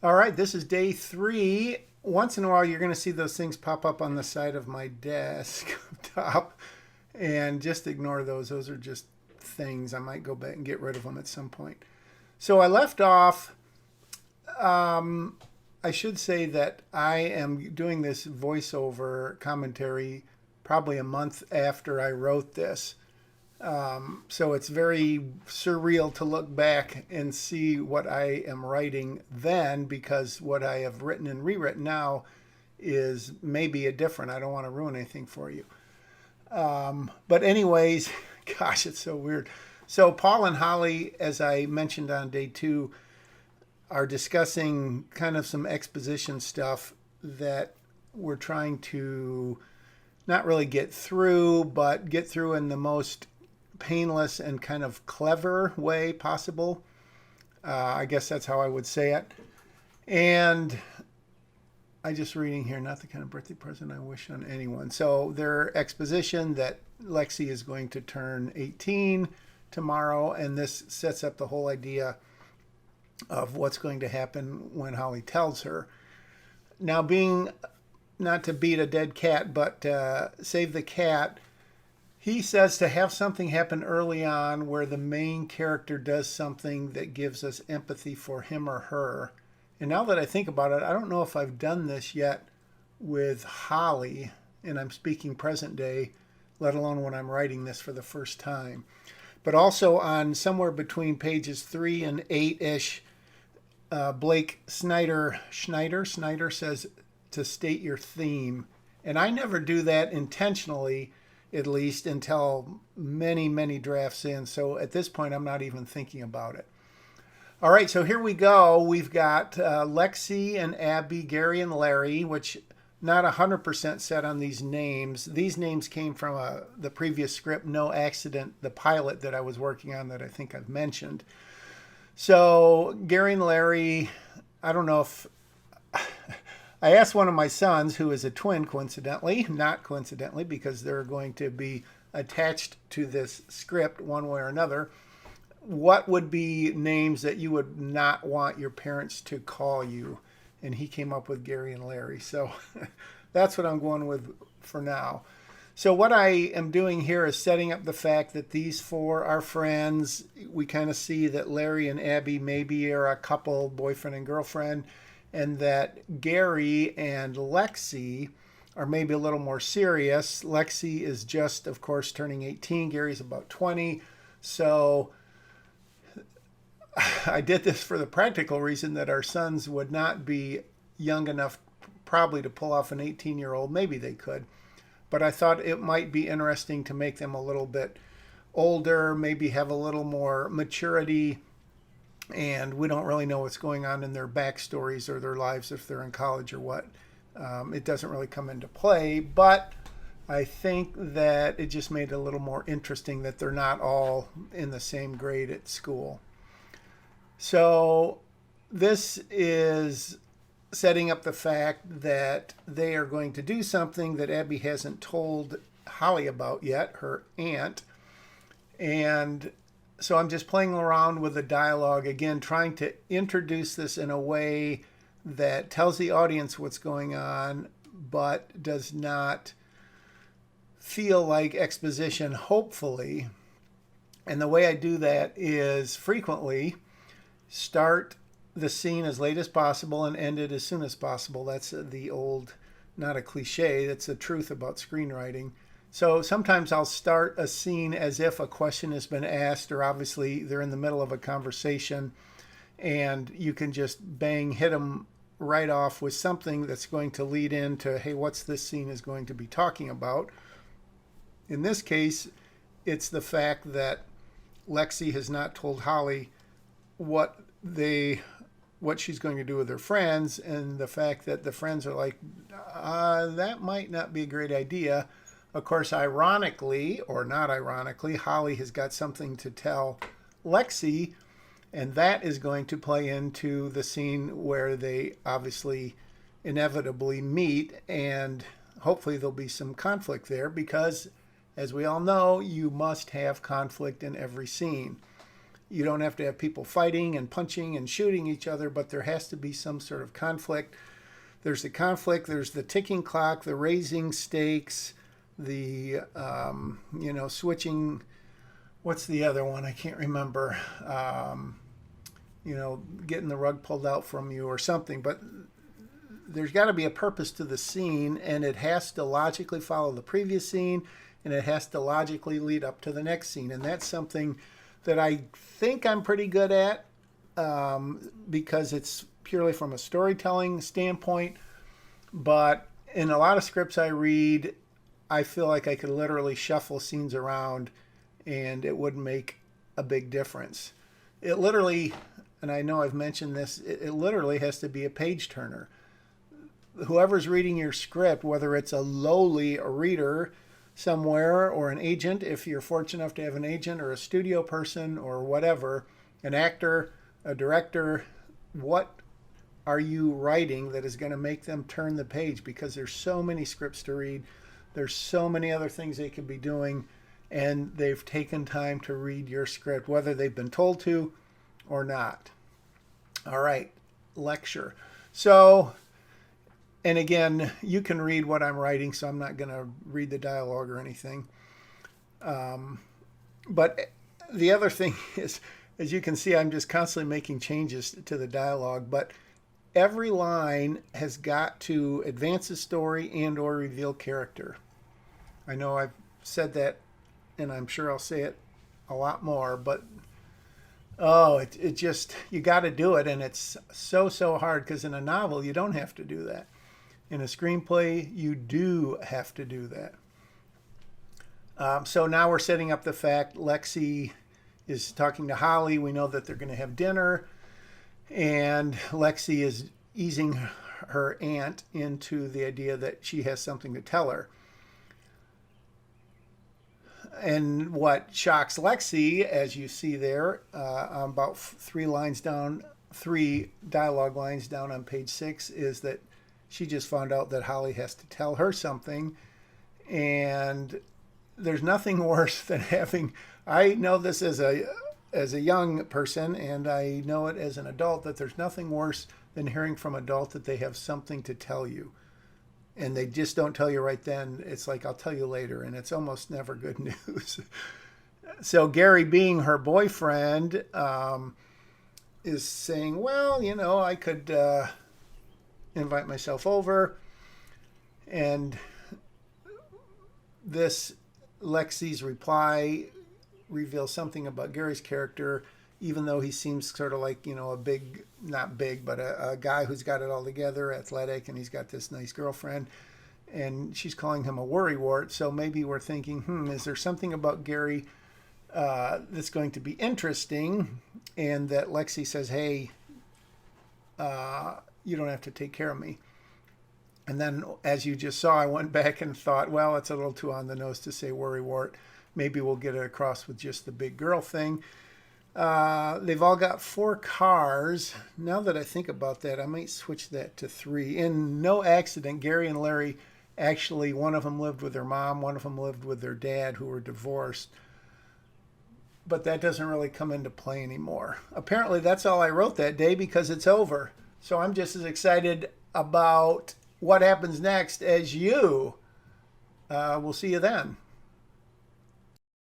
All right, this is day 3. Once in a while, you're going to see those things pop up on the side of my desk top, and just ignore those. Those are just things. I might go back and get rid of them at some point. So I left off. I should say that I am doing this voiceover commentary probably a month after I wrote this. So it's very surreal to look back and see what I am writing then, because what I have written and rewritten now is maybe a different. I don't want to ruin anything for you. But anyways, gosh, it's so weird. So Paul and Holly, as I mentioned on day 2, are discussing kind of some exposition stuff that we're trying to not really get through, but get through in the most painless and kind of clever way possible. I guess that's how I would say it. And I just reading here, not the kind of birthday present I wish on anyone. So their exposition that Lexi is going to turn 18 tomorrow, and this sets up the whole idea of what's going to happen when Holly tells her. Now, being not to beat a dead cat, but save the cat, he says to have something happen early on where the main character does something that gives us empathy for him or her. And now that I think about it, I don't know if I've done this yet with Holly, and I'm speaking present day, let alone when I'm writing this for the first time. But also on somewhere between pages 3 and 8-ish, Blake Schneider says to state your theme. And I never do that intentionally, at least until many, many drafts in. So at this point, I'm not even thinking about it. All right, so here we go. We've got Lexi and Abby, Gary and Larry, which not 100% set on these names. These names came from the previous script, No Accident, the pilot that I was working on that I think I've mentioned. So Gary and Larry, I don't know if... I asked one of my sons, who is a twin coincidentally, not coincidentally, because they're going to be attached to this script one way or another, what would be names that you would not want your parents to call you? And he came up with Gary and Larry. So that's what I'm going with for now. So what I am doing here is setting up the fact that these 4 are friends. We kind of see that Larry and Abby maybe are a couple, boyfriend and girlfriend, and that Gary and Lexi are maybe a little more serious. Lexi is just, of course, turning 18. Gary's about 20. So I did this for the practical reason that our sons would not be young enough probably to pull off an 18-year-old. Maybe they could. But I thought it might be interesting to make them a little bit older, maybe have a little more maturity, and we don't really know what's going on in their backstories or their lives if they're in college or what. It doesn't really come into play, but I think that it just made it a little more interesting that they're not all in the same grade at school. So this is setting up the fact that they are going to do something that Abby hasn't told Holly about yet, her aunt. And so I'm just playing around with the dialogue again, trying to introduce this in a way that tells the audience what's going on, but does not feel like exposition, hopefully. And the way I do that is frequently start the scene as late as possible and end it as soon as possible. That's the old, not a cliche, that's the truth about screenwriting. So sometimes I'll start a scene as if a question has been asked, or obviously they're in the middle of a conversation, and you can just bang, hit them right off with something that's going to lead into, hey, what's this scene is going to be talking about? In this case, it's the fact that Lexi has not told Holly what she's going to do with her friends, and the fact that the friends are like, that might not be a great idea. Of course, ironically, or not ironically, Holly has got something to tell Lexi, and that is going to play into the scene where they obviously inevitably meet, and hopefully there'll be some conflict there, because as we all know, you must have conflict in every scene. You don't have to have people fighting and punching and shooting each other, but there has to be some sort of conflict. There's the conflict, there's the ticking clock, the raising stakes, the, switching. What's the other one? I can't remember. Getting the rug pulled out from you or something. But there's got to be a purpose to the scene, and it has to logically follow the previous scene, and it has to logically lead up to the next scene. And that's something that I think I'm pretty good at, because it's purely from a storytelling standpoint. But in a lot of scripts I read, I feel like I could literally shuffle scenes around and it wouldn't make a big difference. It literally, and I know I've mentioned this, it literally has to be a page turner. Whoever's reading your script, whether it's a lowly reader somewhere or an agent, if you're fortunate enough to have an agent, or a studio person or whatever, an actor, a director, what are you writing that is going to make them turn the page? Because there's so many scripts to read. There's so many other things they could be doing, and they've taken time to read your script, whether they've been told to or not. All right, lecture. So, and again, you can read what I'm writing, so I'm not going to read the dialogue or anything. But the other thing is, as you can see, I'm just constantly making changes to the dialogue, but every line has got to advance the story and or reveal character. I know I've said that, and I'm sure I'll say it a lot more, but it just, you got to do it, and it's so hard, because in a novel, you don't have to do that. In a screenplay, you do have to do that. So now we're setting up the fact Lexi is talking to Holly. We know that they're going to have dinner, and Lexi is easing her aunt into the idea that she has something to tell her. And what shocks Lexi, as you see there, about three dialogue lines down on page 6, is that she just found out that Holly has to tell her something. And there's nothing worse than having, I know this as a young person, and I know it as an adult, that there's nothing worse than hearing from an adult that they have something to tell you. And they just don't tell you right then. It's like, I'll tell you later. And it's almost never good news. So Gary, being her boyfriend, is saying, well, I could invite myself over. And this Lexi's reply reveals something about Gary's character, even though he seems sort of like, a big, not big, but a guy who's got it all together, athletic, and he's got this nice girlfriend, and she's calling him a worrywart. So maybe we're thinking, is there something about Gary that's going to be interesting? And that Lexi says, hey, you don't have to take care of me. And then, as you just saw, I went back and thought, well, it's a little too on the nose to say worrywart. Maybe we'll get it across with just the big girl thing. They've all got 4 cars. Now that I think about that, I might switch that to 3. In no accident, Gary and Larry, actually, one of them lived with their mom, one of them lived with their dad, who were divorced. But that doesn't really come into play anymore. Apparently, that's all I wrote that day, because it's over. So I'm just as excited about what happens next as you. We'll see you then.